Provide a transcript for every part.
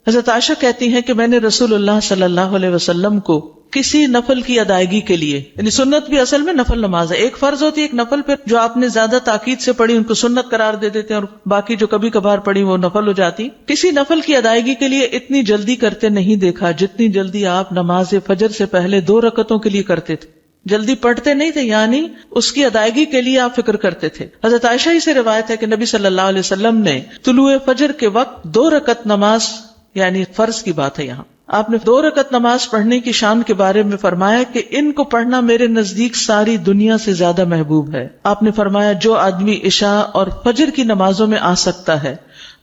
حضرت عائشہ کہتی ہیں کہ میں نے رسول اللہ صلی اللہ علیہ وسلم کو کسی نفل کی ادائیگی کے لیے، یعنی سنت بھی اصل میں نفل نماز ہے، ایک فرض ہوتی ہے ایک نفل، پہ جو آپ نے زیادہ تاکید سے پڑھی ان کو سنت قرار دے دیتے ہیں اور باقی جو کبھی کبھار پڑھی وہ نفل ہو جاتی. کسی نفل کی ادائیگی کے لیے اتنی جلدی کرتے نہیں دیکھا جتنی جلدی آپ نماز فجر سے پہلے 2 رکعتوں کے لیے کرتے تھے. جلدی پڑھتے نہیں تھے، یعنی اس کی ادائیگی کے لیے آپ فکر کرتے تھے. حضرت عائشہ ہی سے روایت ہے کہ نبی صلی اللہ علیہ وسلم نے طلوع فجر کے وقت 2 رکعت نماز، یعنی فرض کی بات ہے یہاں، آپ نے 2 رکعت نماز پڑھنے کی شان کے بارے میں فرمایا کہ ان کو پڑھنا میرے نزدیک ساری دنیا سے زیادہ محبوب ہے. آپ نے فرمایا جو آدمی عشاء اور فجر کی نمازوں میں آ سکتا ہے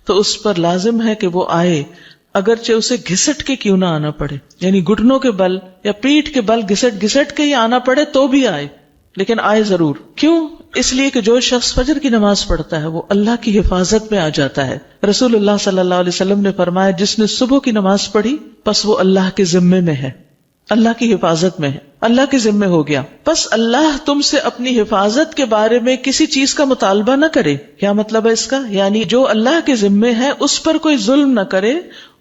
تو اس پر لازم ہے کہ وہ آئے، اگرچہ اسے گھسٹ کے کیوں نہ آنا پڑے، یعنی گھٹنوں کے بل یا پیٹھ کے بل گھسٹ گھسٹ کے ہی آنا پڑے تو بھی آئے، لیکن آئے ضرور. کیوں؟ اس لیے کہ جو شخص فجر کی نماز پڑھتا ہے وہ اللہ کی حفاظت میں آ جاتا ہے. رسول اللہ صلی اللہ علیہ وسلم نے فرمایا جس نے صبح کی نماز پڑھی پس وہ اللہ کے ذمے میں ہے، اللہ کی حفاظت میں ہے، اللہ کے ذمے ہو گیا. پس اللہ تم سے اپنی حفاظت کے بارے میں کسی چیز کا مطالبہ نہ کرے. کیا مطلب ہے اس کا؟ یعنی جو اللہ کے ذمے ہے اس پر کوئی ظلم نہ کرے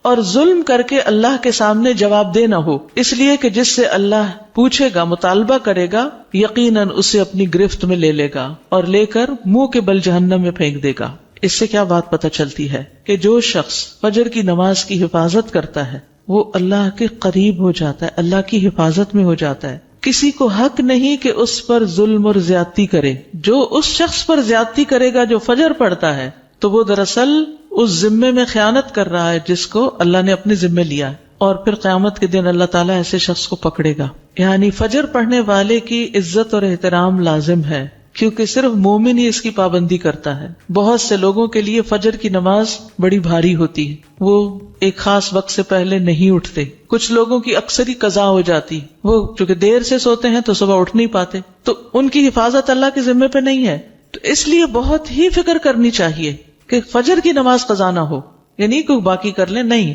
اور ظلم کر کے اللہ کے سامنے جواب دے نہ ہو، اس لیے کہ جس سے اللہ پوچھے گا، مطالبہ کرے گا، یقیناً اسے اپنی گرفت میں لے لے گا اور لے کر منہ کے بل جہنم میں پھینک دے گا. اس سے کیا بات پتہ چلتی ہے کہ جو شخص فجر کی نماز کی حفاظت کرتا ہے وہ اللہ کے قریب ہو جاتا ہے، اللہ کی حفاظت میں ہو جاتا ہے. کسی کو حق نہیں کہ اس پر ظلم اور زیادتی کرے. جو اس شخص پر زیادتی کرے گا جو فجر پڑھتا ہے تو وہ دراصل اس ذمے میں خیانت کر رہا ہے جس کو اللہ نے اپنے ذمے لیا ہے، اور پھر قیامت کے دن اللہ تعالیٰ ایسے شخص کو پکڑے گا. یعنی فجر پڑھنے والے کی عزت اور احترام لازم ہے کیونکہ صرف مومن ہی اس کی پابندی کرتا ہے. بہت سے لوگوں کے لیے فجر کی نماز بڑی بھاری ہوتی ہے، وہ ایک خاص وقت سے پہلے نہیں اٹھتے. کچھ لوگوں کی اکثر ہی قضا ہو جاتی، وہ چونکہ دیر سے سوتے ہیں تو صبح اٹھ نہیں پاتے، تو ان کی حفاظت اللہ کے ذمے پہ نہیں ہے. تو اس لیے بہت ہی فکر کرنی چاہیے کہ فجر کی نماز قضا نہ ہو، یعنی کوئی باقی کر لیں، نہیں،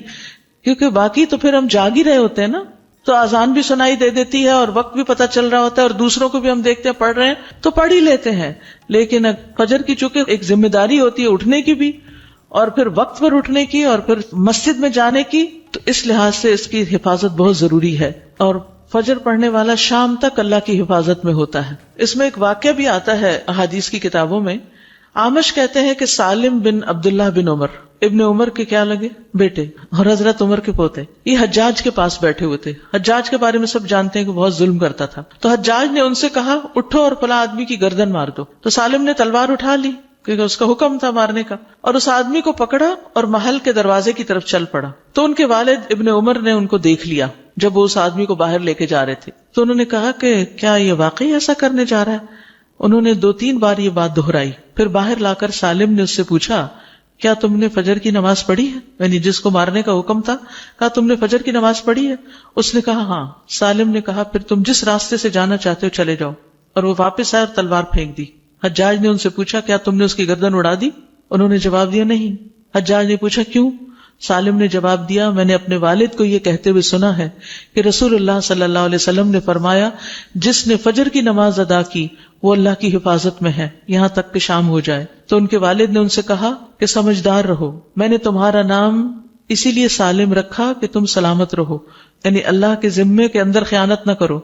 کیونکہ باقی تو پھر ہم جاگ ہی رہے ہوتے ہیں نا، تو اذان بھی سنائی دے دیتی ہے اور وقت بھی پتہ چل رہا ہوتا ہے اور دوسروں کو بھی ہم دیکھتے ہیں پڑھ رہے ہیں تو پڑھ ہی لیتے ہیں. لیکن فجر کی چونکہ ایک ذمہ داری ہوتی ہے اٹھنے کی بھی، اور پھر وقت پر اٹھنے کی، اور پھر مسجد میں جانے کی، تو اس لحاظ سے اس کی حفاظت بہت ضروری ہے. اور فجر پڑھنے والا شام تک اللہ کی حفاظت میں ہوتا ہے. اس میں ایک واقعہ بھی آتا ہے احادیث کی کتابوں میں. عامش کہتے ہیں کہ سالم بن عبداللہ بن عمر، ابن عمر کے کیا لگے بیٹے اور حضرت عمر کے پوتے، یہ حجاج کے پاس بیٹھے ہوئے تھے. حجاج کے بارے میں سب جانتے ہیں کہ بہت ظلم کرتا تھا. تو حجاج نے ان سے کہا اٹھو اور فلاں آدمی کی گردن مار دو. تو سالم نے تلوار اٹھا لی کیونکہ اس کا حکم تھا مارنے کا، اور اس آدمی کو پکڑا اور محل کے دروازے کی طرف چل پڑا. تو ان کے والد ابن عمر نے ان کو دیکھ لیا جب وہ اس آدمی کو باہر لے کے جا رہے تھے. تو انہوں نے کہا کہ کیا یہ واقعی ایسا کرنے جا رہا ہے؟ انہوں نے 2-3 بار یہ بات دہرائی. پھر باہر لا کر سالم نے اس سے پوچھا کیا تم نے فجر کی نماز پڑھی ہے؟ یعنی جس کو مارنے کا حکم تھا، کہا تم نے فجر کی نماز پڑھی ہے؟ اس نے کہا ہاں. سالم نے کہا پھر تم جس راستے سے جانا چاہتے ہو چلے جاؤ، اور وہ واپس آئے اور تلوار پھینک دی. حجاج نے ان سے پوچھا کیا تم نے اس کی گردن اڑا دی؟ انہوں نے جواب دیا نہیں. حجاج نے پوچھا کیوں؟ سالم نے جواب دیا میں نے اپنے والد کو یہ کہتے ہوئے سنا ہے کہ رسول اللہ صلی اللہ علیہ وسلم نے فرمایا جس نے فجر کی نماز ادا کی وہ اللہ کی حفاظت میں ہے یہاں تک کہ شام ہو جائے. تو ان کے والد نے ان سے کہا کہ سمجھدار رہو، میں نے تمہارا نام اسی لیے سالم رکھا کہ تم سلامت رہو، یعنی اللہ کے ذمے کے اندر خیانت نہ کرو.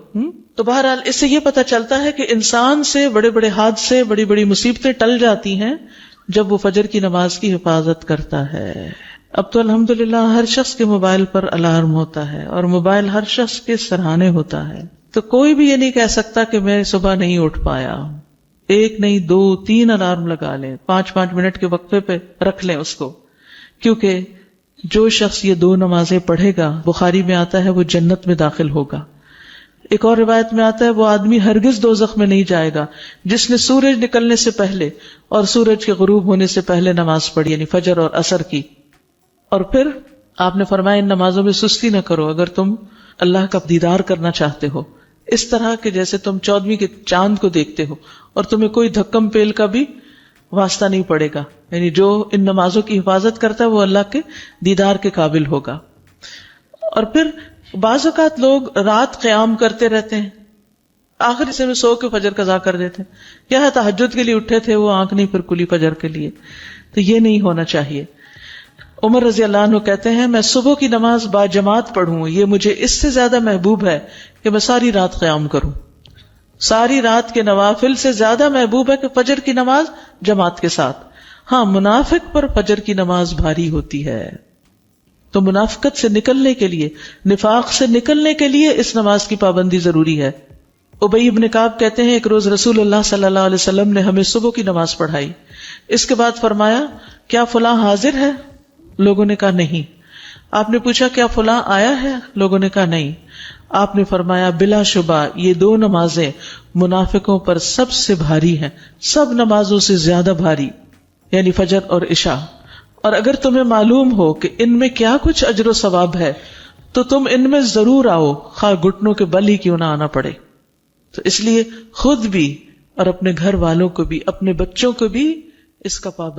تو بہرحال اس سے یہ پتہ چلتا ہے کہ انسان سے بڑے بڑے حادثے، بڑی بڑی مصیبتیں ٹل جاتی ہیں جب وہ فجر کی نماز کی حفاظت کرتا ہے. اب تو الحمدللہ ہر شخص کے موبائل پر الارم ہوتا ہے اور موبائل ہر شخص کے سرہانے ہوتا ہے، تو کوئی بھی یہ نہیں کہہ سکتا کہ میں صبح نہیں اٹھ پایا. 1 نہیں 2 3 الارم لگا لیں، 5 منٹ کے وقفے پہ رکھ لیں اس کو، کیونکہ جو شخص یہ 2 نمازیں پڑھے گا، بخاری میں آتا ہے وہ جنت میں داخل ہوگا. ایک اور روایت میں آتا ہے وہ آدمی ہرگز دوزخ میں نہیں جائے گا جس نے سورج نکلنے سے پہلے اور سورج کے غروب ہونے سے پہلے نماز پڑھی، یعنی فجر اور عصر کی. اور پھر آپ نے فرمایا ان نمازوں میں سستی نہ کرو اگر تم اللہ کا دیدار کرنا چاہتے ہو، اس طرح کہ جیسے تم 14ویں کے چاند کو دیکھتے ہو اور تمہیں کوئی دھکم پیل کا بھی واسطہ نہیں پڑے گا. یعنی جو ان نمازوں کی حفاظت کرتا ہے وہ اللہ کے دیدار کے قابل ہوگا. اور پھر بعض اوقات لوگ رات قیام کرتے رہتے ہیں، آخر حصے میں سو کے فجر قضا کر دیتے ہیں. کیا تہجد کے لیے اٹھے تھے وہ آنکھ نہیں پھر کھلی فجر کے لیے، تو یہ نہیں ہونا چاہیے. عمر رضی اللہ عنہ کہتے ہیں میں صبح کی نماز با جماعت پڑھوں یہ مجھے اس سے زیادہ محبوب ہے کہ میں ساری رات قیام کروں. ساری رات کے نوافل سے زیادہ محبوب ہے کہ فجر کی نماز جماعت کے ساتھ. ہاں منافق پر فجر کی نماز بھاری ہوتی ہے، تو منافقت سے نکلنے کے لیے، نفاق سے نکلنے کے لیے اس نماز کی پابندی ضروری ہے. ابی بن کعب کہتے ہیں ایک روز رسول اللہ صلی اللہ علیہ وسلم نے ہمیں صبح کی نماز پڑھائی. اس کے بعد فرمایا کیا فلاں حاضر ہے؟ لوگوں نے کہا نہیں. آپ نے پوچھا کیا فلاں آیا ہے؟ لوگوں نے کہا نہیں. آپ نے فرمایا بلا شبہ یہ دو نمازیں منافقوں پر سب سے بھاری ہیں، سب نمازوں سے زیادہ بھاری، یعنی فجر اور عشاء. اور اگر تمہیں معلوم ہو کہ ان میں کیا کچھ اجر و ثواب ہے تو تم ان میں ضرور آؤ، خواہ گھٹنوں کے بل ہی کیوں نہ آنا پڑے. تو اس لیے خود بھی اور اپنے گھر والوں کو بھی، اپنے بچوں کو بھی اس کا پابند